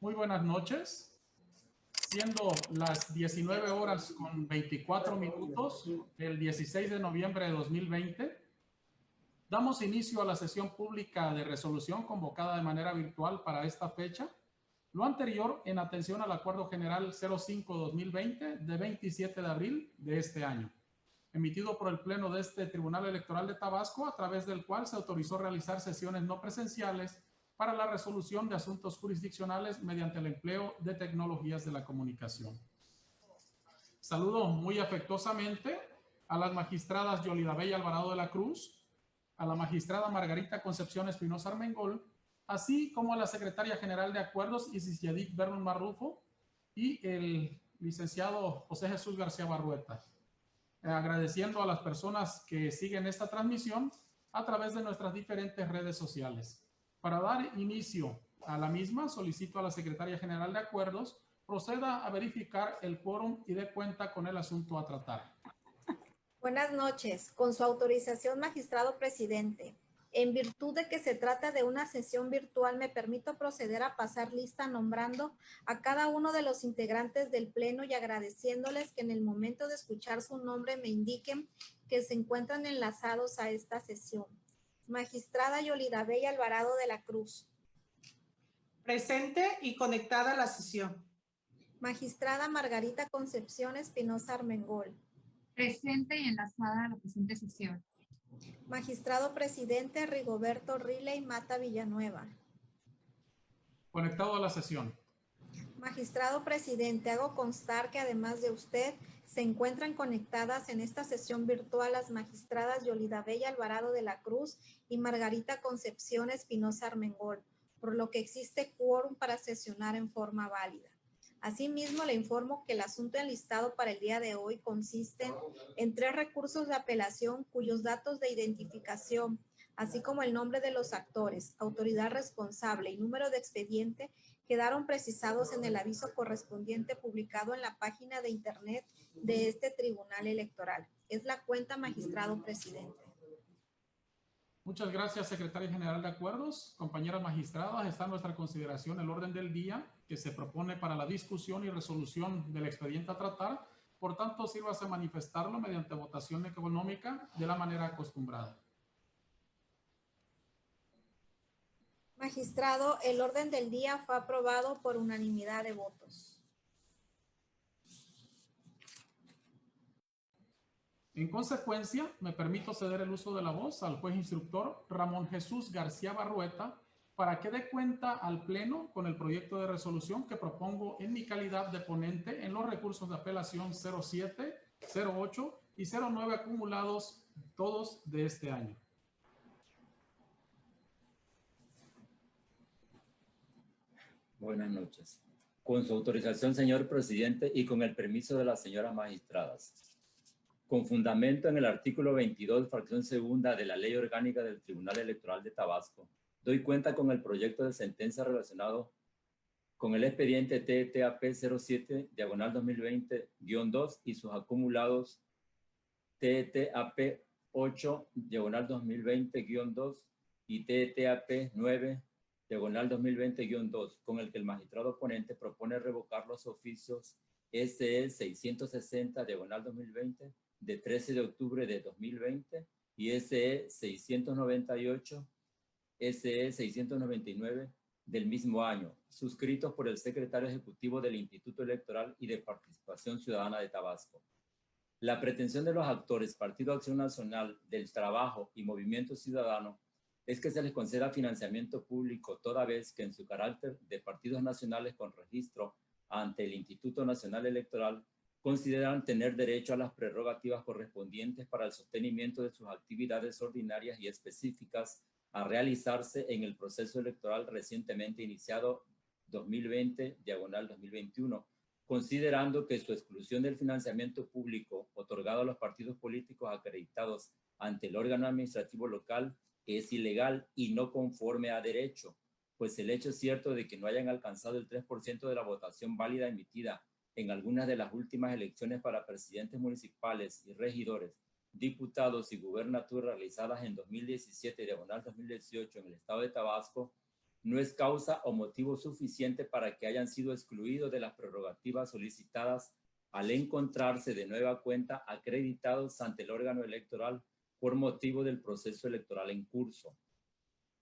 Muy buenas noches. Siendo las 19 horas con 24 minutos del 16 de noviembre de 2020, damos inicio a la sesión pública de resolución convocada de manera virtual para esta fecha. Lo anterior en atención al Acuerdo General 05-2020 de 27 de abril de este año, emitido por el Pleno de este Tribunal Electoral de Tabasco, a través del cual se autorizó realizar sesiones no presenciales para la resolución de asuntos jurisdiccionales mediante el empleo de tecnologías de la comunicación. Saludo muy afectuosamente a las magistradas Yolida Bella Alvarado de la Cruz, a la magistrada Margarita Concepción Espinosa Armengol, así como a la secretaria general de Acuerdos Isis Yadid Vernon Marrufo y el licenciado José Jesús García Barrueta. Agradeciendo a las personas que siguen esta transmisión a través de nuestras diferentes redes sociales. Para dar inicio a la misma, solicito a la Secretaria General de Acuerdos proceda a verificar el quórum y dé cuenta con el asunto a tratar. Buenas noches. Con su autorización, magistrado presidente. En virtud de que se trata de una sesión virtual, me permito proceder a pasar lista nombrando a cada uno de los integrantes del Pleno y agradeciéndoles que en el momento de escuchar su nombre me indiquen que se encuentran enlazados a esta sesión. Magistrada Yolida Bella Alvarado de la Cruz. Presente y conectada a la sesión. Magistrada Margarita Concepción Espinosa Armengol. Presente y enlazada a la presente sesión. Magistrado presidente Rigoberto Riley Mata Villanueva. Conectado a la sesión. Magistrado presidente, hago constar que además de usted, se encuentran conectadas en esta sesión virtual las magistradas Yolida Bella Alvarado de la Cruz y Margarita Concepción Espinosa Armengol, por lo que existe quórum para sesionar en forma válida. Asimismo, le informo que el asunto enlistado para el día de hoy consiste en 3 recursos de apelación cuyos datos de identificación, así como el nombre de los actores, autoridad responsable y número de expediente, quedaron precisados en el aviso correspondiente publicado en la página de internet de este Tribunal Electoral. Es la cuenta, magistrado presidente. Muchas gracias, Secretaria General de Acuerdos. Compañeras magistradas, está a nuestra consideración el orden del día que se propone para la discusión y resolución del expediente a tratar. Por tanto, sírvase manifestarlo mediante votación económica de la manera acostumbrada. Magistrado, el orden del día fue aprobado por unanimidad de votos. En consecuencia, me permito ceder el uso de la voz al juez instructor Ramón Jesús García Barrueta para que dé cuenta al Pleno con el proyecto de resolución que propongo en mi calidad de ponente en los recursos de apelación 07, 08 y 09 acumulados, todos de este año. Buenas noches. Con su autorización, señor presidente, y con el permiso de las señoras magistradas. Con fundamento en el artículo 22, fracción segunda de la Ley Orgánica del Tribunal Electoral de Tabasco, doy cuenta con el proyecto de sentencia relacionado con el expediente TTAP 07, diagonal 2020-2 y sus acumulados TTAP 8, diagonal 2020-2 y TTAP 9, diagonal 2020-2, con el que el magistrado ponente propone revocar los oficios SE 660, diagonal 2020, de 13 de octubre de 2020 y SE 698, SE 699 del mismo año, suscritos por el secretario ejecutivo del Instituto Electoral y de Participación Ciudadana de Tabasco. La pretensión de los actores Partido Acción Nacional, del Trabajo y Movimiento Ciudadano es que se les conceda financiamiento público toda vez que en su carácter de partidos nacionales con registro ante el Instituto Nacional Electoral consideran tener derecho a las prerrogativas correspondientes para el sostenimiento de sus actividades ordinarias y específicas a realizarse en el proceso electoral recientemente iniciado 2020, diagonal 2021, considerando que su exclusión del financiamiento público otorgado a los partidos políticos acreditados ante el órgano administrativo local es ilegal y no conforme a derecho, pues el hecho cierto de que no hayan alcanzado el 3% de la votación válida emitida en algunas de las últimas elecciones para presidentes municipales y regidores, diputados y gubernaturas realizadas en 2017, diagonal 2018 en el estado de Tabasco, no es causa o motivo suficiente para que hayan sido excluidos de las prerrogativas solicitadas al encontrarse de nueva cuenta acreditados ante el órgano electoral por motivo del proceso electoral en curso.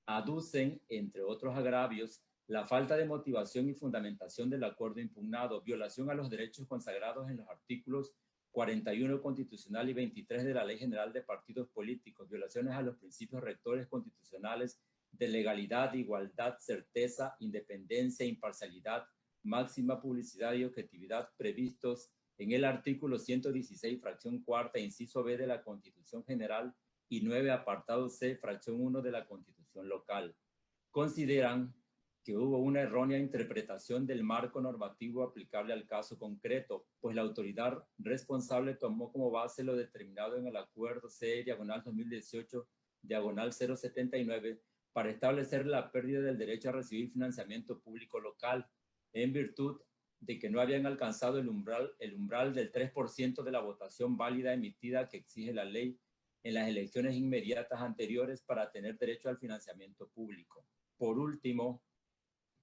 Aducen, entre otros agravios, la falta de motivación y fundamentación del acuerdo impugnado, violación a los derechos consagrados en los artículos 41 constitucional y 23 de la Ley General de Partidos Políticos, violaciones a los principios rectores constitucionales de legalidad, igualdad, certeza, independencia, imparcialidad, máxima publicidad y objetividad previstos en el artículo 116, fracción cuarta, inciso B de la Constitución General y 9, apartado C, fracción 1 de la Constitución Local. Consideran que hubo una errónea interpretación del marco normativo aplicable al caso concreto, pues la autoridad responsable tomó como base lo determinado en el acuerdo C/2018/079 para establecer la pérdida del derecho a recibir financiamiento público local, en virtud de que no habían alcanzado el umbral del 3% de la votación válida emitida que exige la ley en las elecciones inmediatas anteriores para tener derecho al financiamiento público. Por último,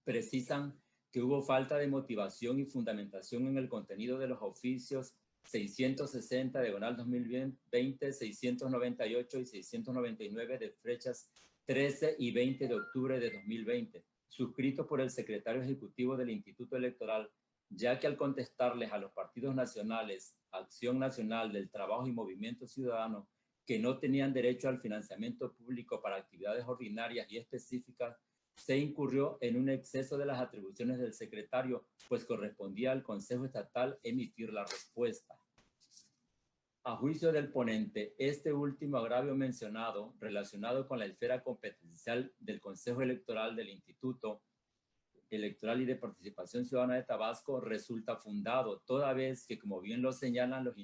precisan que hubo falta de motivación y fundamentación en el contenido de los oficios 660, diagonal 2020, 698 y 699 de fechas 13 y 20 de octubre de 2020, suscritos por el secretario ejecutivo del Instituto Electoral, ya que al contestarles a los partidos nacionales, Acción Nacional del Trabajo y Movimiento Ciudadano, que no tenían derecho al financiamiento público para actividades ordinarias y específicas, se incurrió en un exceso de las atribuciones del secretario, pues correspondía al Consejo Estatal emitir la respuesta. A juicio del ponente, este último agravio mencionado, relacionado con la esfera competencial del Consejo Electoral del Instituto Electoral y de Participación Ciudadana de Tabasco, resulta fundado, toda vez que, como bien lo señalan los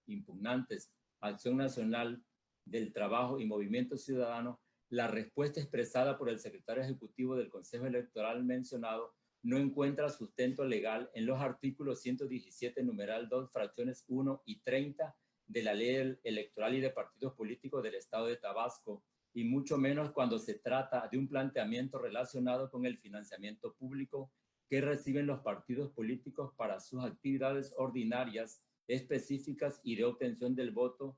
impugnantes, Acción Nacional del Trabajo y Movimiento Ciudadano, la respuesta expresada por el secretario ejecutivo del Consejo Electoral mencionado no encuentra sustento legal en los artículos 117, numeral 2, fracciones 1 y 30 de la Ley Electoral y de Partidos Políticos del Estado de Tabasco, y mucho menos cuando se trata de un planteamiento relacionado con el financiamiento público que reciben los partidos políticos para sus actividades ordinarias, específicas y de obtención del voto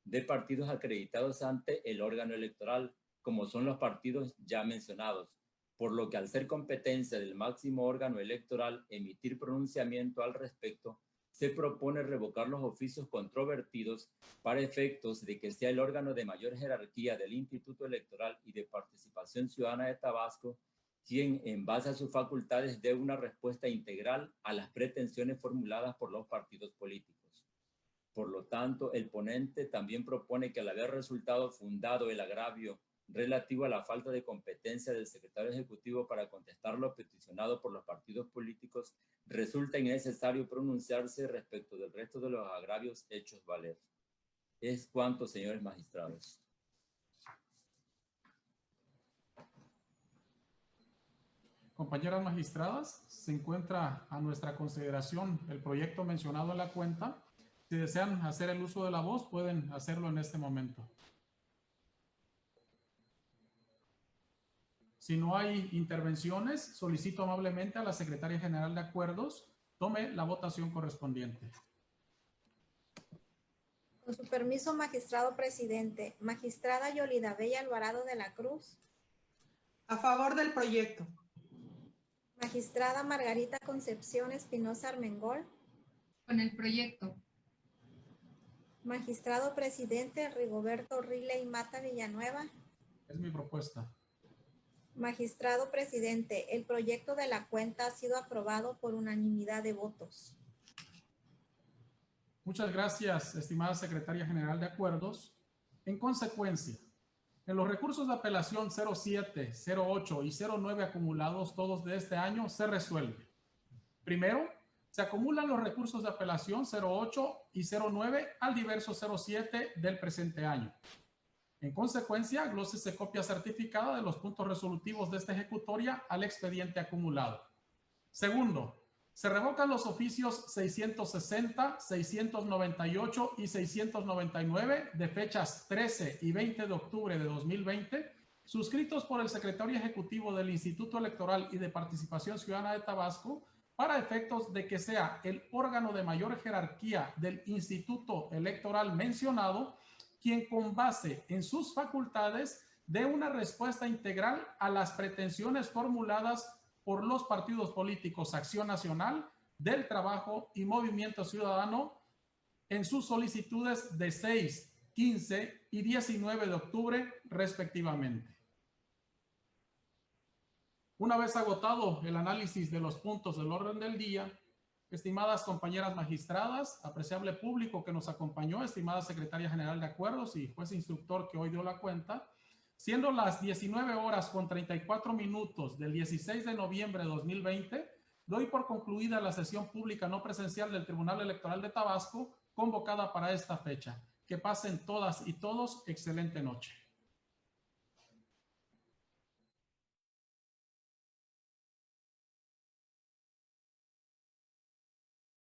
de partidos acreditados ante el órgano electoral, como son los partidos ya mencionados, por lo que al ser competencia del máximo órgano electoral emitir pronunciamiento al respecto, se propone revocar los oficios controvertidos para efectos de que sea el órgano de mayor jerarquía del Instituto Electoral y de Participación Ciudadana de Tabasco quien, en base a sus facultades, dé una respuesta integral a las pretensiones formuladas por los partidos políticos. Por lo tanto, el ponente también propone que al haber resultado fundado el agravio relativo a la falta de competencia del secretario ejecutivo para contestar lo peticionado por los partidos políticos, resulta innecesario pronunciarse respecto del resto de los agravios hechos valer. Es cuanto, señores magistrados. Compañeras magistradas, se encuentra a nuestra consideración el proyecto mencionado en la cuenta. Si desean hacer el uso de la voz, pueden hacerlo en este momento. Si no hay intervenciones, solicito amablemente a la Secretaria General de Acuerdos tome la votación correspondiente. Con su permiso, magistrado presidente. Magistrada Yolida Bella Alvarado de la Cruz. A favor del proyecto. Magistrada Margarita Concepción Espinosa Armengol. Con el proyecto. Magistrado presidente Rigoberto Riley Mata Villanueva. Es mi propuesta. Magistrado presidente, el proyecto de la cuenta ha sido aprobado por unanimidad de votos. Muchas gracias, estimada Secretaria General de Acuerdos. En consecuencia, en los recursos de apelación 07, 08 y 09 acumulados todos de este año se resuelve. Primero, se acumulan los recursos de apelación 08 y 09 al diverso 07 del presente año. En consecuencia, glósese copia certificada de los puntos resolutivos de esta ejecutoria al expediente acumulado. Segundo, se revocan los oficios 660, 698 y 699 de fechas 13 y 20 de octubre de 2020 suscritos por el secretario ejecutivo del Instituto Electoral y de Participación Ciudadana de Tabasco, para efectos de que sea el órgano de mayor jerarquía del Instituto Electoral mencionado, quien con base en sus facultades dé una respuesta integral a las pretensiones formuladas por los partidos políticos Acción Nacional, Del Trabajo y Movimiento Ciudadano en sus solicitudes de 6, 15 y 19 de octubre respectivamente. Una vez agotado el análisis de los puntos del orden del día, estimadas compañeras magistradas, apreciable público que nos acompañó, estimada secretaria general de acuerdos y juez instructor que hoy dio la cuenta, siendo las 19 horas con 34 minutos del 16 de noviembre de 2020, doy por concluida la sesión pública no presencial del Tribunal Electoral de Tabasco convocada para esta fecha. Que pasen todas y todos excelente noche.